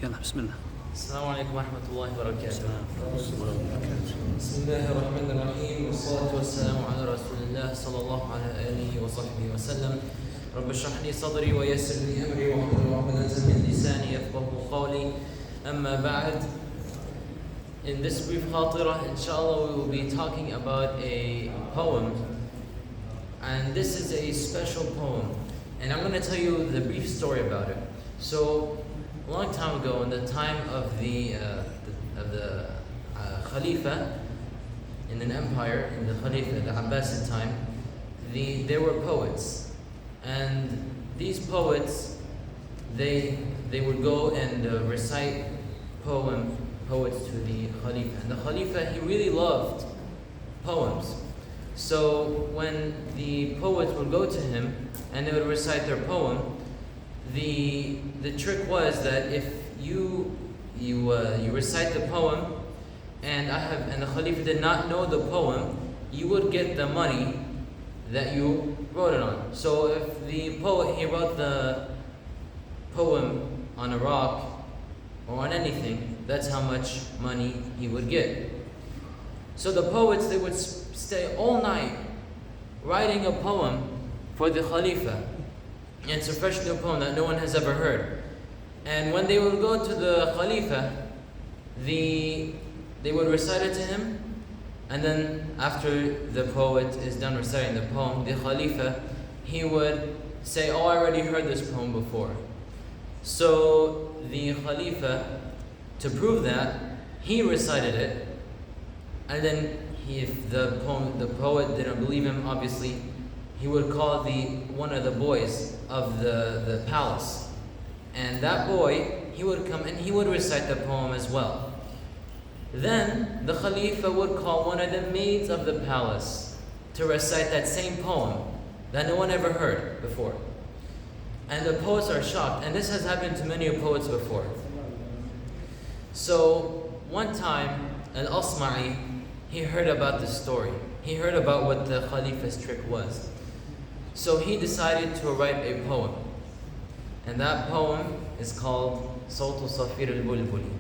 يلا بسم الله. السلام عليكم ورحمة الله وبركاته. بسم الله الرحمن الرحيم والصلاة والسلام على رسول الله صلى الله على آله وصحبه وسلم. رب اشرح لي صدري ويسر لي أمري واحلل عقدة من لساني يفقهوا قولي. أما بعد. In this brief khatira, inshallah, we will be talking about a poem, and this is a special poem, and I'm going to tell you the brief story about it. So, a long time ago, in the time of the Khalifa in an empire, in the Khalifa, the Abbasid time, there were poets, and these poets, they would go and recite poets to the Khalifa, and the Khalifa, he really loved poems. So when the poets would go to him and they would recite their poem, the trick was that if you recite the poem and the Khalifa did not know the poem, you would get the money that you wrote it on. So if the poet, he wrote the poem on a rock or on anything, that's how much money he would get. So the poets, they would stay all night writing a poem for the Khalifa. And it's a fresh new poem that no one has ever heard. And when they would go to the Khalifa, they would recite it to him, and then after the poet is done reciting the poem, the Khalifa, he would say, "Oh, I already heard this poem before." So the Khalifa, to prove that, he recited it, and then if the poet didn't believe him, obviously, he would call one of the boys of the palace, and that boy, he would come and he would recite the poem as well. Then the Khalifa would call one of the maids of the palace to recite that same poem that no one ever heard before. And the poets are shocked, and this has happened to many poets before. So one time, Al-Asma'i, he heard about this story. He heard about what the Khalifa's trick was. So he decided to write a poem. And that poem is called Sawtu Safir Al-bulbuli.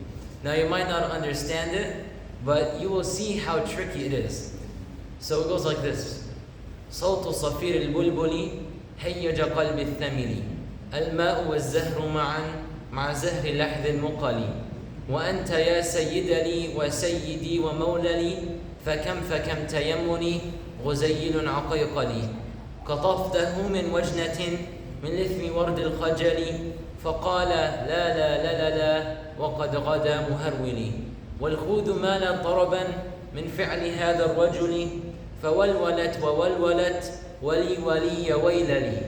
Now you might not understand it, but you will see how tricky it is. So it goes like this. Sawtu Safir Al-bulbuli هيج قلب الثمل الماء والزهر معا مع زهر لحظ المقل وأنت يا سيد لي وسيدي ومولى لي فكم تيمني غزيل عقيق لي قطفته من وجنة من لثم ورد الخجل فقال لا لا لا لا لا وقد غدا مهرولي والخوذ مال طربا من فعل هذا الرجل فولولت وولولت ولي ويللي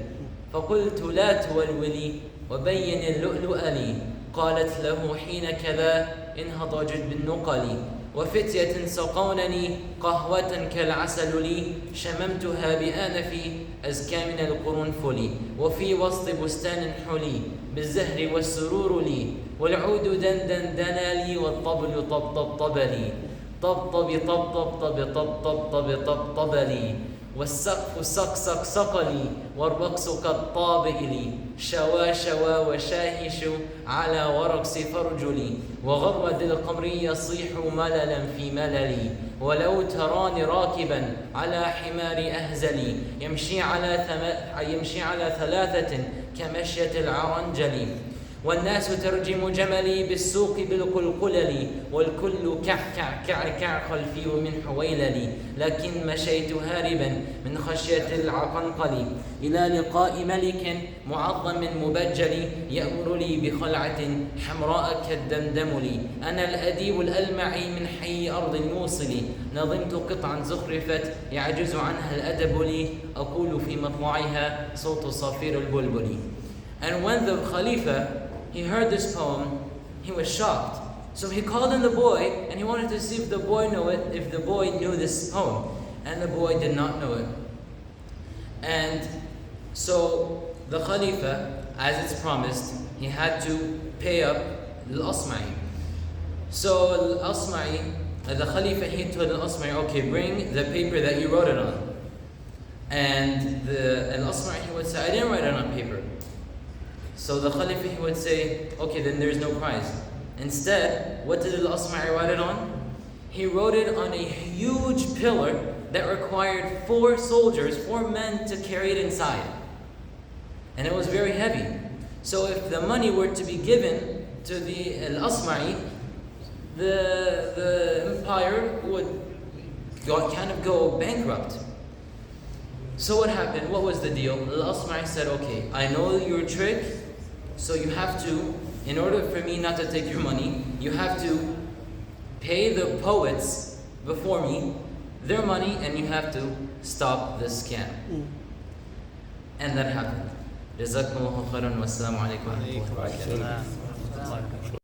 فقلت لا تولولي وبين اللؤلؤ لي قالت له حين كذا انهض جد بالنقل وفتية سقونني قهوة كالعسل لي شممتها بآنفي أزكى من القرنفل وفي وسط بستان حلي بالزهر والسرور لي والعود دندن دنا لي والطبل طبطب لي طبطب طبطب طبطب طبطب لي والسقف سق لي والرقص كالطابئ لي شوا وشاهش على ورقص فرجلي وغرد القمر يصيح مللا في مللي ولو تراني راكبا على حمار أهزلي يمشي على ثلاثة كمشية العرنجل والناس ترجم جملي بالسوق بالقلقلل والكل كعكع خلفي ومن حويللي لكن مشيت هاربا من خشية العقنقل إلى لقاء ملك معظم مبجل يأمر لي بخلعة حمراء كالدمدم لي أنا الأديب الألمعي من حي أرض الموصل نظمت قطعا زخرفت يعجز عنها الأدب لي أقول في مطلعها صوت صفير البلبل. And when the Khalifa, he heard this poem, he was shocked. So he called in the boy and he wanted to see if the boy knew this poem. And the boy did not know it. And so the Khalifa, as it's promised, he had to pay up Al-Asma'i. So Al-Asma'i, the Khalifa, he told Al-Asma'i, okay, bring the paper that you wrote it on. And Al-Asma'i, he would say, I didn't write it on paper. So the caliph, he would say, okay, then there's no prize. Instead, what did Al-Asma'i write it on? He wrote it on a huge pillar that required 4 soldiers, 4 men to carry it inside. And it was very heavy. So if the money were to be given to the Al-Asma'i, the empire would kind of go bankrupt. So what happened? What was the deal? Al-Asma'i said, okay, I know your trick, so you have to, in order for me not to take your money, you have to pay the poets before me their money, and you have to stop this scam. And that happened. Jazakumullahu khairan wa assalamu alaikum wa rahmatullahi wa barakatuh.